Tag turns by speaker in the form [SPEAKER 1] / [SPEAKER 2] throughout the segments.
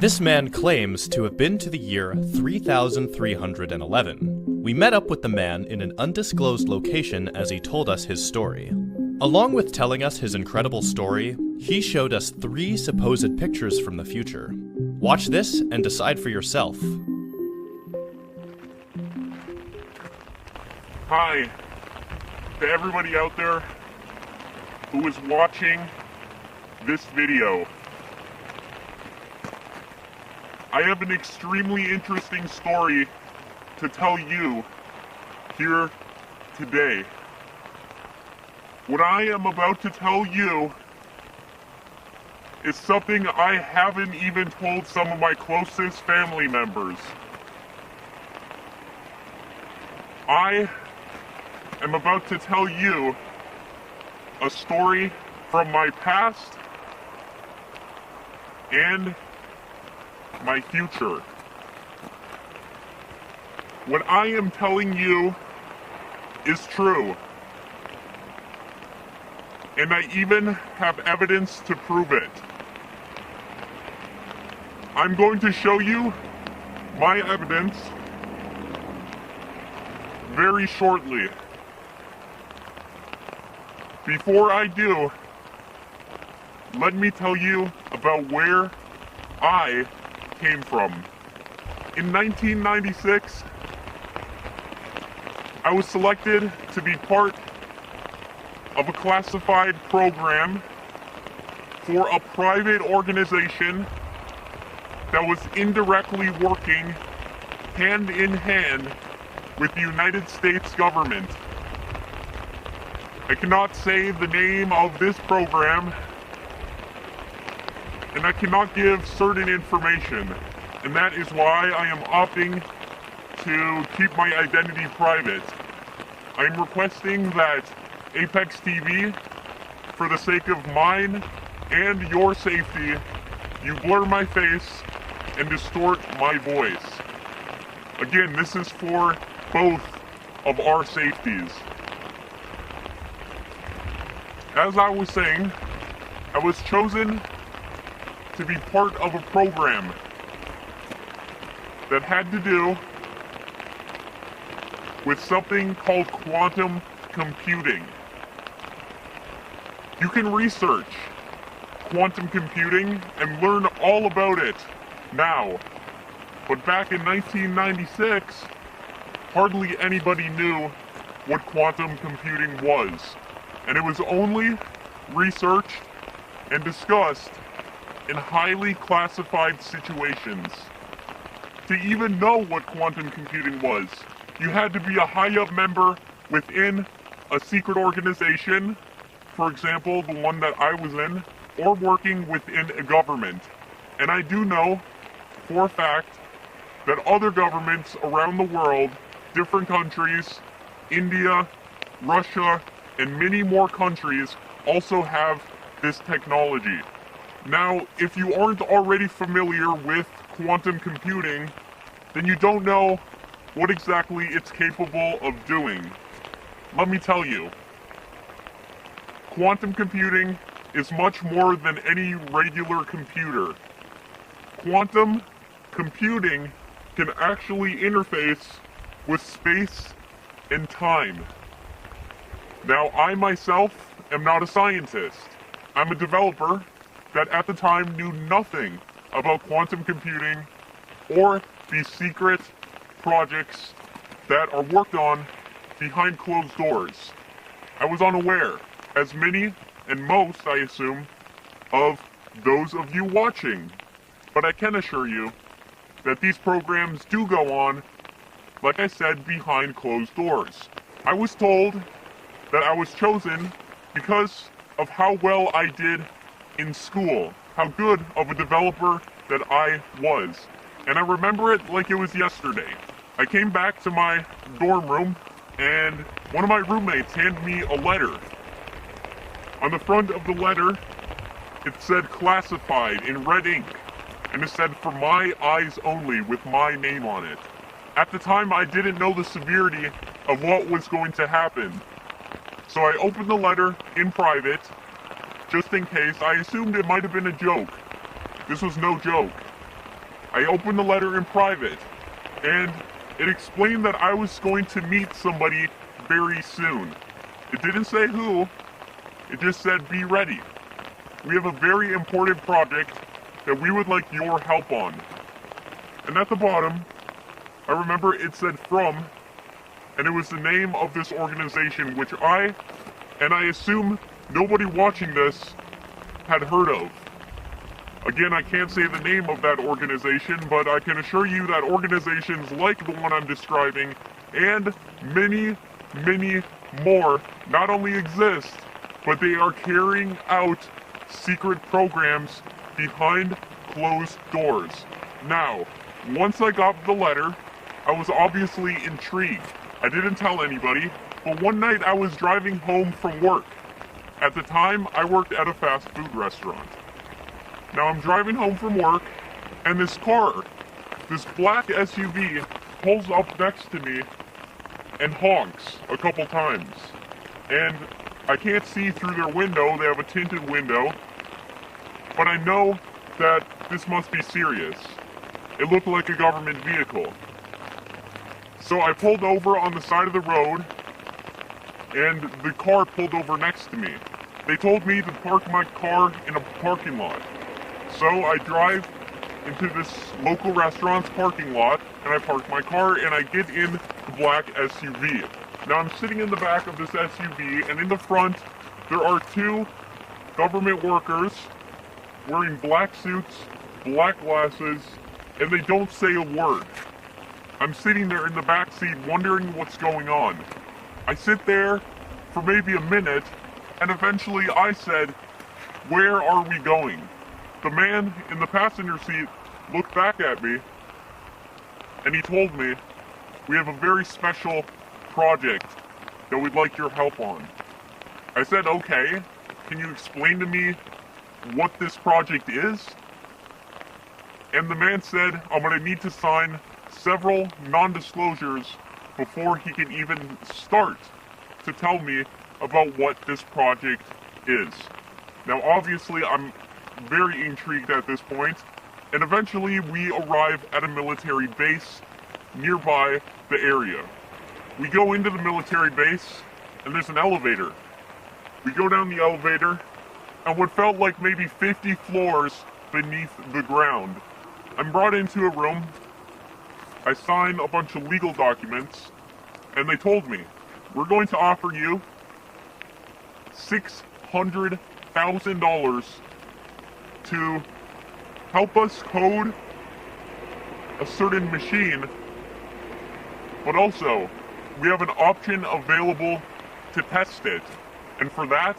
[SPEAKER 1] This man claims to have been to the year 3311. We met up with the man in an undisclosed location as he told us his story. Along with telling us his incredible story, he showed us 3 supposed pictures from the future. Watch this and decide for yourself.
[SPEAKER 2] Hi, to everybody out there who is watching this video. I have an extremely interesting story to tell you here today. What I am about to tell you is something I haven't even told some of my closest family members. I am about to tell you a story from my past and my future. What I am telling you is true, and I even have evidence to prove it. I'm going to show you my evidence very shortly. Before I do, let me tell you about where I came from. In 1996, I was selected to be part of a classified program for a private organization that was indirectly working hand in hand with the United States government. I cannot say the name of this program, and I cannot give certain information, and that is why I am opting to keep my identity private. I am requesting that Apex TV, for the sake of mine and your safety, you blur my face and distort my voice. Again, this is for both of our safeties. As I was saying, I was chosen to be part of a program that had to do with something called quantum computing. You can research quantum computing and learn all about it now. But back in 1996, hardly anybody knew what quantum computing was. And it was only researched and discussed in highly classified situations. To even know what quantum computing was, you had to be a high-up member within a secret organization, for example, the one that I was in, or working within a government. And I do know for a fact that other governments around the world, different countries, India, Russia, and many more countries also have this technology. Now, if you aren't already familiar with quantum computing, then you don't know what exactly it's capable of doing. Let me tell you, quantum computing is much more than any regular computer. Quantum computing can actually interface with space and time. Now, I myself am not a scientist. I'm a developer that at the time knew nothing about quantum computing or these secret projects that are worked on behind closed doors. I was unaware, as many and most, I assume, of those of you watching. But I can assure you that these programs do go on, like I said, behind closed doors. I was told that I was chosen because of how well I did in school, how good of a developer that I was. And I remember it like it was yesterday. I came back to my dorm room and one of my roommates handed me a letter. On the front of the letter, it said classified in red ink, and it said for my eyes only with my name on it. At the time, I didn't know the severity of what was going to happen. So I opened the letter in private, just in case. I assumed it might have been a joke. This was no joke. I opened the letter in private, and it explained that I was going to meet somebody very soon. It didn't say who, it just said be ready. We have a very important project that we would like your help on. And at the bottom, I remember it said from, and it was the name of this organization which I assume nobody watching this had heard of. Again, I can't say the name of that organization, but I can assure you that organizations like the one I'm describing and many, many more not only exist, but they are carrying out secret programs behind closed doors. Now, once I got the letter, I was obviously intrigued. I didn't tell anybody, but one night I was driving home from work. At the time, I worked at a fast food restaurant. Now I'm driving home from work, and this car, this black SUV, pulls up next to me and honks a couple times. And I can't see through their window, they have a tinted window, but I know that this must be serious. It looked like a government vehicle. So I pulled over on the side of the road, and the car pulled over next to me. They told me to park my car in a parking lot. So I drive into this local restaurant's parking lot, and I park my car, and I get in the black SUV. Now I'm sitting in the back of this SUV, and in the front, there are two government workers wearing black suits, black glasses, and they don't say a word. I'm sitting there in the back seat wondering what's going on. I sit there for maybe a minute, and eventually I said, "Where are we going?" The man in the passenger seat looked back at me, and he told me, "We have a very special project that we'd like your help on." I said, "Okay, can you explain to me what this project is?" And the man said, "I'm going to need to sign several non-disclosures before he can even start to tell me about what this project is." Now obviously I'm very intrigued at this point, and eventually we arrive at a military base nearby the area. We go into the military base, and there's an elevator. We go down the elevator, and what felt like maybe 50 floors beneath the ground. I'm brought into a room, I sign a bunch of legal documents, and they told me, "We're going to offer you $600,000 to help us code a certain machine, but also we have an option available to test it, and for that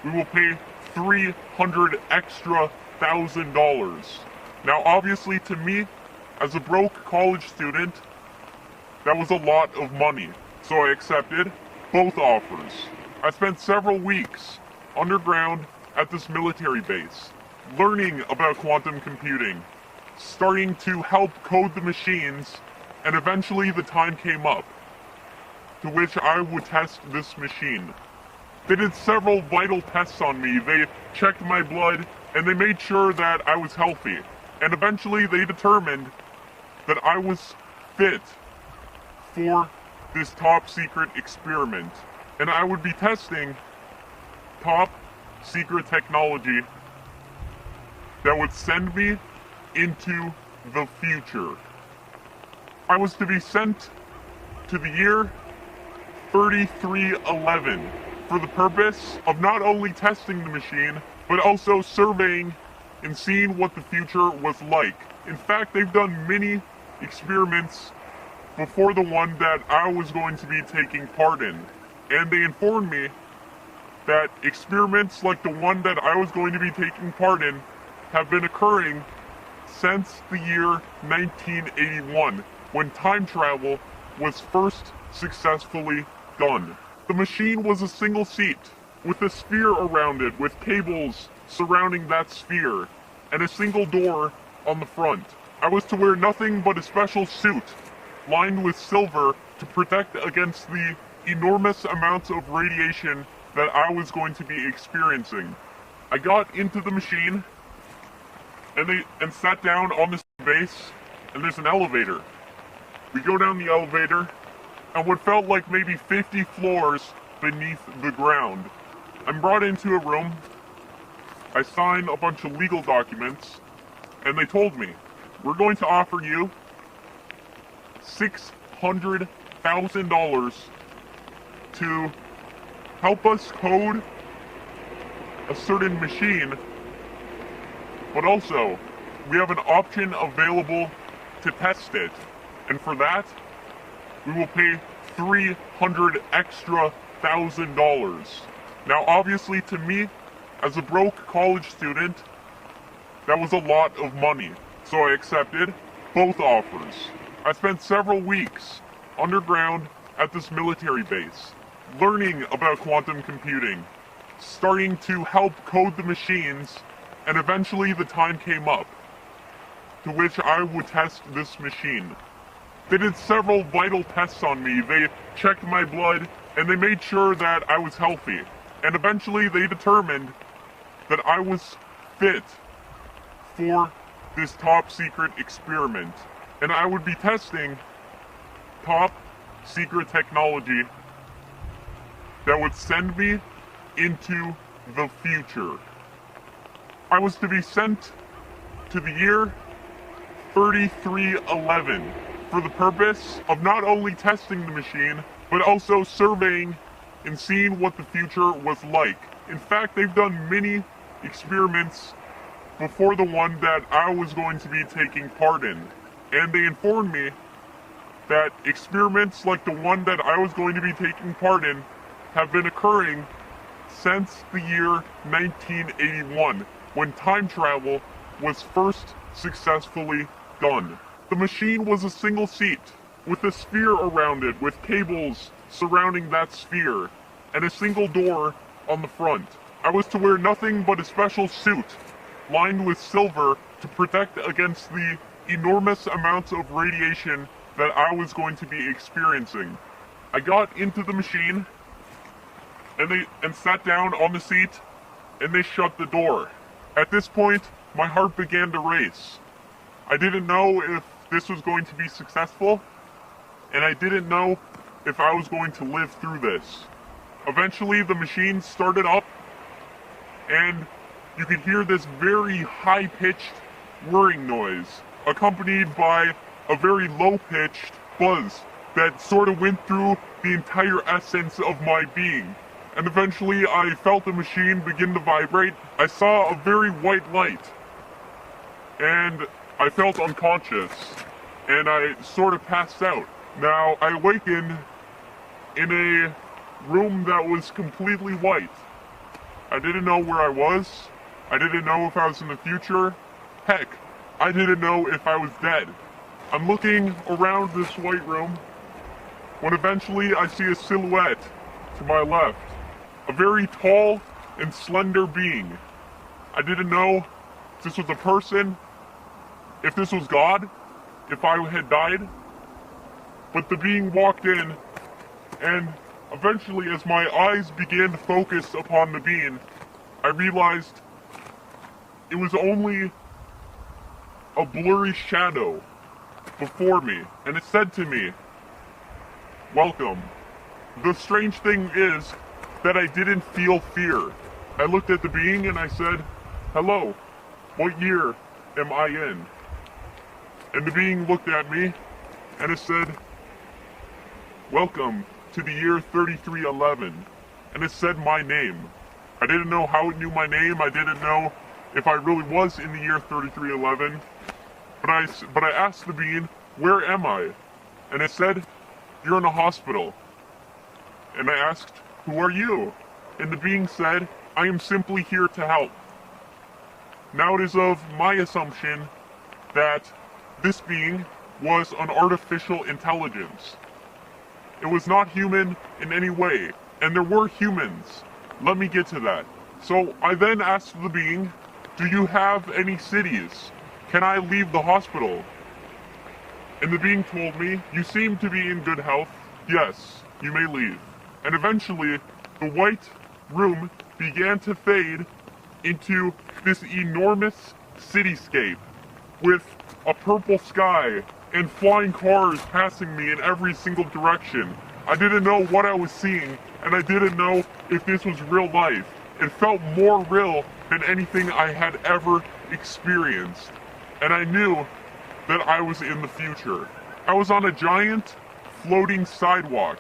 [SPEAKER 2] we will pay $300,000 extra. Now obviously to me, as a broke college student, that was a lot of money, so I accepted both offers. I spent several weeks underground at this military base, learning about quantum computing, starting to help code the machines, and eventually the time came up to which I would test this machine. They did several vital tests on me. They checked my blood, and they made sure that I was healthy. And eventually they determined that I was fit for this top secret experiment. And I would be testing top secret technology that would send me into the future. I was to be sent to the year 3311 for the purpose of not only testing the machine, but also surveying and seeing what the future was like. In fact, they've done many experiments before the one that I was going to be taking part in. And they informed me that experiments like the one that I was going to be taking part in have been occurring since the year 1981, when time travel was first successfully done. The machine was a single seat, with a sphere around it, with cables surrounding that sphere, and a single door on the front. I was to wear nothing but a special suit, lined with silver, to protect against the enormous amounts of radiation that I was going to be experiencing. I got into the machine, and sat down on the base, and there's an elevator. We go down the elevator, and what felt like maybe 50 floors beneath the ground. I'm brought into a room, I sign a bunch of legal documents, and they told me, we're going to offer you $600,000 to help us code a certain machine, but also we have an option available to test it, and for that we will pay $300,000 extra. Now obviously to me, as a broke college student, that was a lot of money, so I accepted both offers. I spent several weeks underground at this military base, learning about quantum computing, starting to help code the machines, and eventually the time came up to which I would test this machine. They did several vital tests on me. They checked my blood, and they made sure that I was healthy. And eventually they determined that I was fit for this top secret experiment. And I would be testing top secret technology that would send me into the future. I was to be sent to the year 3311 for the purpose of not only testing the machine, but also surveying and seeing what the future was like. In fact, they've done many experiments before the one that I was going to be taking part in. And they informed me that experiments like the one that I was going to be taking part in have been occurring since the year 1981, when time travel was first successfully done. The machine was a single seat with a sphere around it with cables surrounding that sphere and a single door on the front. I was to wear nothing but a special suit lined with silver to protect against the enormous amounts of radiation that I was going to be experiencing. I got into the machine and sat down on the seat, and they shut the door. At this point, my heart began to race. I didn't know if this was going to be successful, and I didn't know if I was going to live through this. Eventually, the machine started up, and you could hear this very high-pitched whirring noise, accompanied by a very low-pitched buzz that sort of went through the entire essence of my being. And eventually I felt the machine begin to vibrate. I saw a very white light, and I felt unconscious, and I sort of passed out. Now, I awakened in a room that was completely white. I didn't know where I was. I didn't know if I was in the future. Heck, I didn't know if I was dead. I'm looking around this white room when eventually I see a silhouette to my left. A very tall and slender being. I didn't know if this was a person, if this was God, if I had died. But the being walked in, and eventually as my eyes began to focus upon the being, I realized it was only a blurry shadow before me, and it said to me, "Welcome." The strange thing is that I didn't feel fear. I looked at the being and I said, "Hello, what year am I in?" And the being looked at me and it said, "Welcome to the year 3311. And it said my name. I didn't know how it knew my name. I didn't know if I really was in the year 3311. But I asked the being, "Where am I?" And it said, "You're in a hospital." And I asked, "Who are you?" And the being said, "I am simply here to help." Now it is of my assumption that this being was an artificial intelligence. It was not human in any way, and there were humans. Let me get to that. So I then asked the being, "Do you have any cities? Can I leave the hospital?" And the being told me, "You seem to be in good health. Yes, you may leave." And eventually, the white room began to fade into this enormous cityscape with a purple sky, and flying cars passing me in every single direction. I didn't know what I was seeing, and I didn't know if this was real life. It felt more real than anything I had ever experienced. And I knew that I was in the future. I was on a giant floating sidewalk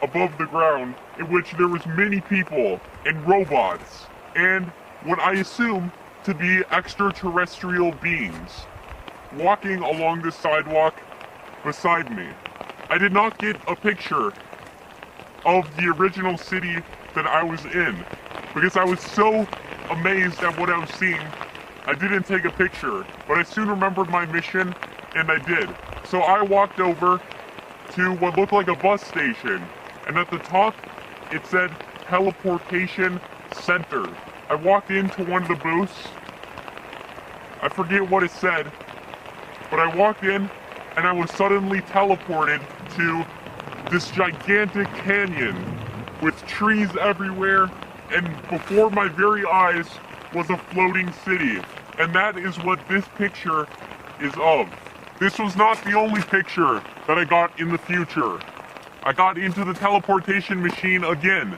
[SPEAKER 2] above the ground in which there was many people and robots and what I assume to be extraterrestrial beings walking along the sidewalk beside me. I did not get a picture of the original city that I was in because I was so amazed at what I was seeing. I didn't take a picture, but I soon remembered my mission and I did. So I walked over to what looked like a bus station, and at the top it said Teleportation Center. I walked into one of the booths. I forget what it said, but I walked in and I was suddenly teleported to this gigantic canyon with trees everywhere, and before my very eyes was a floating city. And that is what this picture is of. This was not the only picture that I got in the future. I got into the teleportation machine again,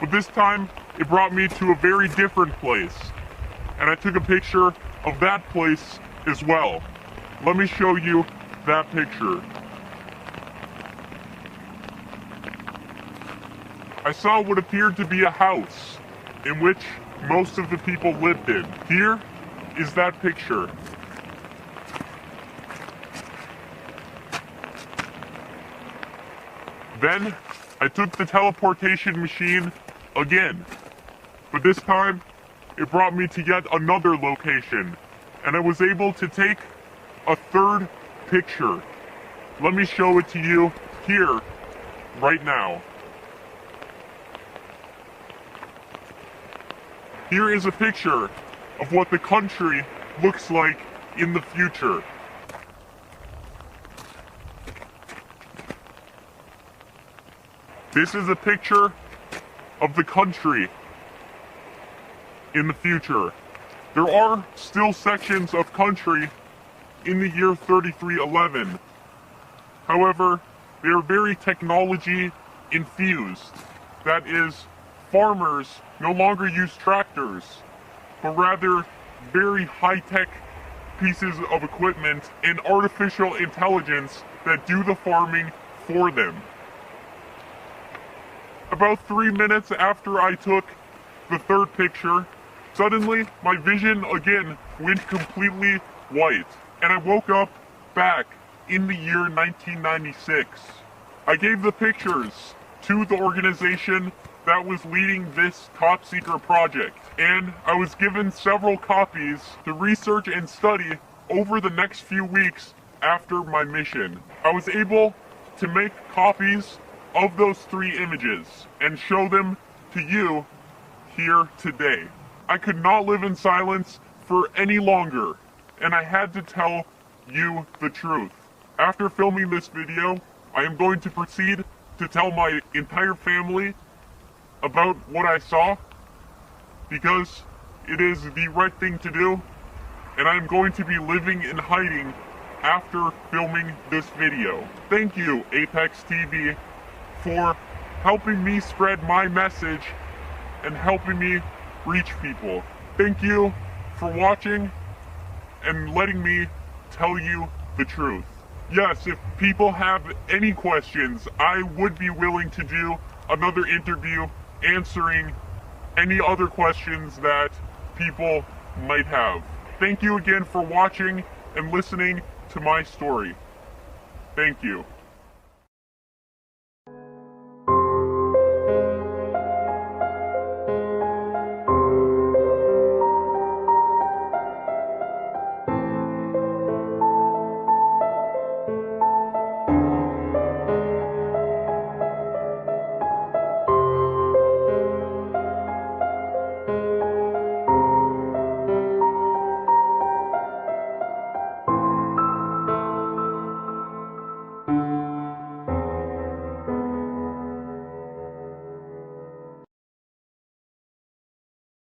[SPEAKER 2] but this time it brought me to a very different place. And I took a picture of that place as well. Let me show you that picture. I saw what appeared to be a house in which most of the people lived in. Here is that picture. Then I took the teleportation machine again, but this time it brought me to yet another location, and I was able to take a third picture. Let me show it to you here, right now. Here is a picture of what the country looks like in the future. This is a picture of the country in the future. There are still sections of country in the year 3311. However, they are very technology infused. That is, farmers no longer use tractors, but rather very high-tech pieces of equipment and artificial intelligence that do the farming for them. About 3 minutes after I took the third picture, suddenly my vision again went completely white, and I woke up back in the year 1996. I gave the pictures to the organization that was leading this top-secret project, and I was given several copies to research and study over the next few weeks after my mission. I was able to make copies of those 3 images and show them to you here today. I could not live in silence for any longer, and I had to tell you the truth. After filming this video, I am going to proceed to tell my entire family about what I saw, because it is the right thing to do, and I'm going to be living in hiding after filming this video. Thank you, Apex TV, for helping me spread my message and helping me reach people. Thank you for watching and letting me tell you the truth. Yes, if people have any questions, I would be willing to do another interview answering any other questions that people might have. Thank you again for watching and listening to my story. Thank you.